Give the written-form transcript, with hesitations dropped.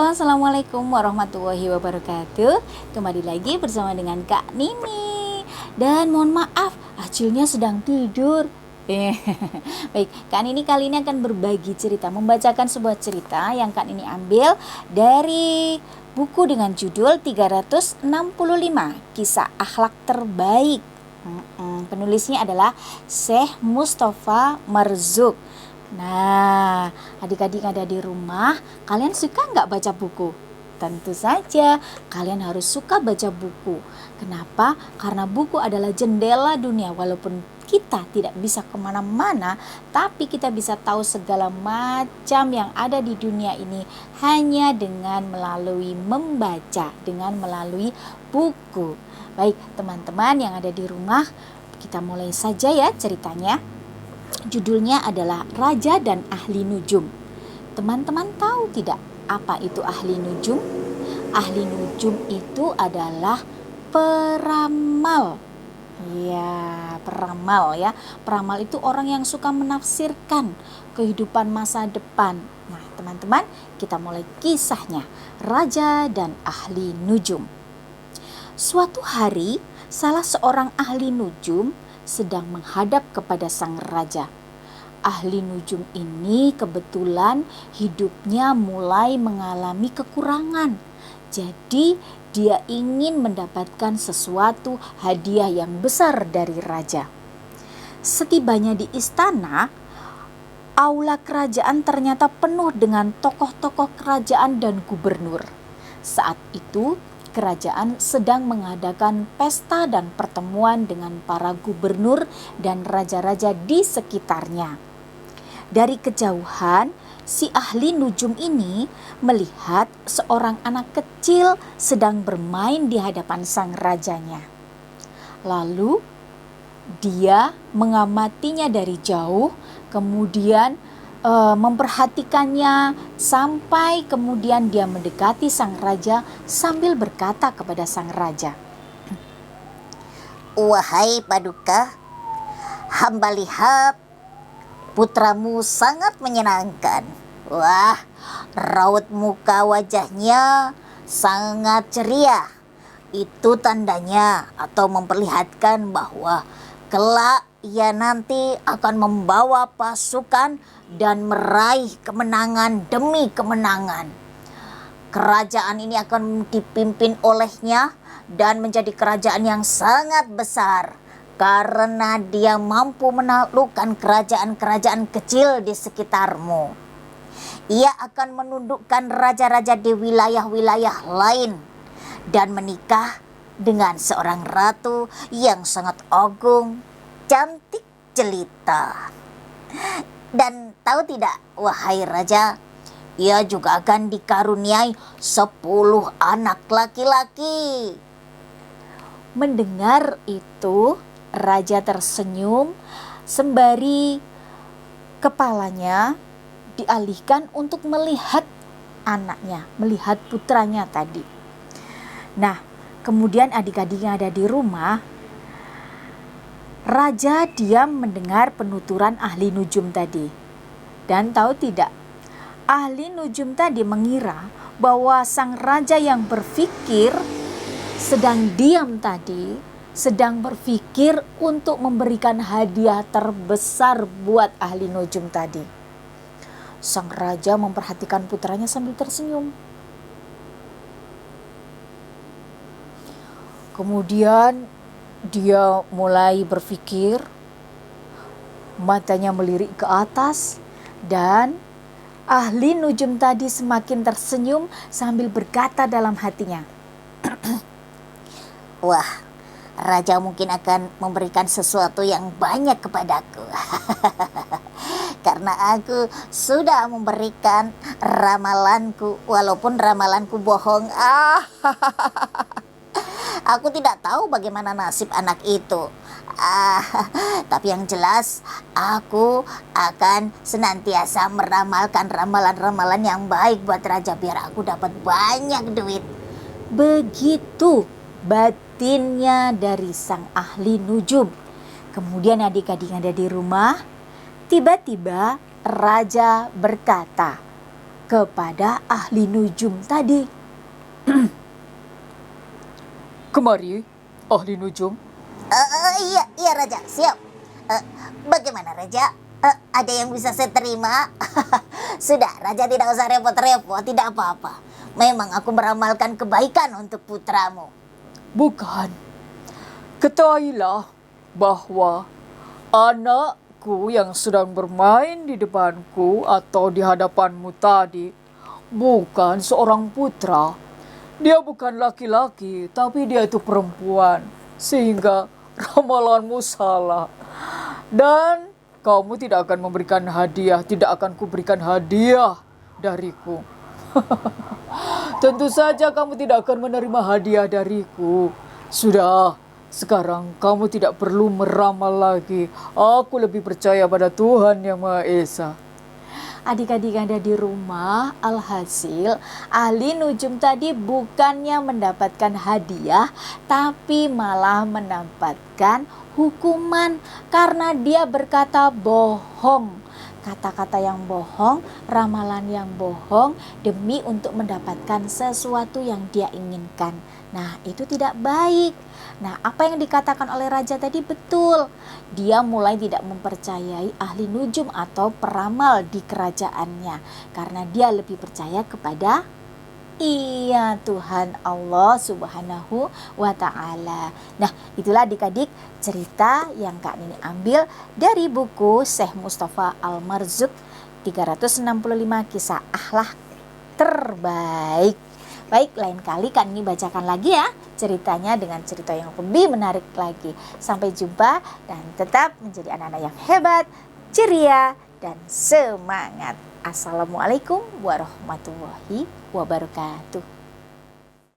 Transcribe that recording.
Halo, assalamualaikum warahmatullahi wabarakatuh. Kembali lagi bersama dengan Kak Nini. Dan mohon maaf, Acilnya sedang tidur. Baik, Kak Nini kali ini akan berbagi cerita, membacakan sebuah cerita yang Kak Nini ambil dari buku dengan judul 365 Kisah Akhlak Terbaik. Penulisnya adalah Syekh Mustafa Marzuq. Nah, adik-adik ada di rumah, kalian suka nggak baca buku? Tentu saja, kalian harus suka baca buku. Kenapa? Karena buku adalah jendela dunia. Walaupun kita tidak bisa kemana-mana, tapi kita bisa tahu segala macam yang ada di dunia ini hanya dengan melalui membaca, dengan melalui buku. Baik, teman-teman yang ada di rumah, kita mulai saja ya ceritanya. Judulnya adalah Raja dan Ahli Nujum. Teman-teman tahu tidak apa itu ahli nujum? Ahli nujum itu adalah peramal. Ya, peramal ya. Peramal itu orang yang suka menafsirkan kehidupan masa depan. Nah, teman-teman, kita mulai kisahnya. Raja dan Ahli Nujum. Suatu hari, salah seorang ahli nujum sedang menghadap kepada sang raja. Ahli nujum ini kebetulan hidupnya mulai mengalami kekurangan. Jadi dia ingin mendapatkan sesuatu hadiah yang besar dari raja. Setibanya di istana, aula kerajaan ternyata penuh dengan tokoh-tokoh kerajaan dan gubernur. Saat itu kerajaan sedang mengadakan pesta dan pertemuan dengan para gubernur dan raja-raja di sekitarnya. Dari kejauhan, si ahli nujum ini melihat seorang anak kecil sedang bermain di hadapan sang rajanya. Lalu dia mengamatinya dari jauh, kemudian memperhatikannya sampai kemudian dia mendekati sang raja sambil berkata kepada sang raja, "Wahai Paduka, hamba lihat putramu sangat menyenangkan. Wah, raut muka wajahnya sangat ceria. Itu tandanya atau memperlihatkan bahwa kelak ia nanti akan membawa pasukan dan meraih kemenangan demi kemenangan. Kerajaan ini akan dipimpin olehnya dan menjadi kerajaan yang sangat besar karena dia mampu menaklukkan kerajaan-kerajaan kecil di sekitarmu. Ia akan menundukkan raja-raja di wilayah-wilayah lain dan menikah dengan seorang ratu yang sangat agung, cantik jelita. Dan tahu tidak, wahai raja, ia juga akan dikaruniai 10 anak laki-laki." Mendengar itu, raja tersenyum sembari kepalanya dialihkan untuk melihat anaknya, melihat putranya tadi. Nah, kemudian adik-adik yang ada di rumah, raja diam mendengar penuturan ahli nujum tadi. Dan tahu tidak, ahli nujum tadi mengira bahwa sang raja yang berpikir sedang diam tadi, sedang berpikir untuk memberikan hadiah terbesar buat ahli nujum tadi. Sang raja memperhatikan putranya sambil tersenyum. Kemudian dia mulai berpikir, matanya melirik ke atas, dan ahli nujum tadi semakin tersenyum sambil berkata dalam hatinya, "Wah, raja mungkin akan memberikan sesuatu yang banyak kepadaku. Karena aku sudah memberikan ramalanku, walaupun ramalanku bohong. Aku tidak tahu bagaimana nasib anak itu. Tapi yang jelas aku akan senantiasa meramalkan ramalan-ramalan yang baik buat raja biar aku dapat banyak duit." Begitu batinnya dari sang ahli nujum. Kemudian adik-adik yang ada di rumah, tiba-tiba raja berkata, kepada ahli nujum tadi. Kemari, ahli nujum. Iya Raja, siap. Bagaimana Raja? Ada yang bisa saya terima? Sudah, Raja tidak usah repot-repot, tidak apa-apa. Memang aku meramalkan kebaikan untuk putramu. Bukan. Ketahuilah bahwa anakku yang sedang bermain di depanku atau di hadapanmu tadi bukan seorang putra. Dia bukan laki-laki, tapi dia itu perempuan. Sehingga ramalanmu salah. Dan kamu tidak akan memberikan hadiah, tidak akan kuberikan hadiah dariku. Tentu saja kamu tidak akan menerima hadiah dariku. Sudah, sekarang kamu tidak perlu meramal lagi. Aku lebih percaya pada Tuhan Yang Maha Esa. Adik-adik yang ada di rumah, alhasil ahli nujum tadi bukannya mendapatkan hadiah, tapi malah mendapatkan hukuman karena dia berkata bohong. Kata-kata yang bohong, ramalan yang bohong demi untuk mendapatkan sesuatu yang dia inginkan. Nah, itu tidak baik. Nah, apa yang dikatakan oleh raja tadi betul. Dia mulai tidak mempercayai ahli nujum atau peramal di kerajaannya karena dia lebih percaya kepada Tuhan Allah Subhanahu wa Ta'ala. Nah, itulah adik-adik cerita yang Kak Nini ambil dari buku Syekh Mustafa Al-Marzuq 365 kisah akhlak terbaik. Baik, lain kali Kak Nini bacakan lagi ya ceritanya dengan cerita yang lebih menarik lagi. Sampai jumpa dan tetap menjadi anak-anak yang hebat, ceria, dan semangat. Assalamualaikum warahmatullahi wabarakatuh.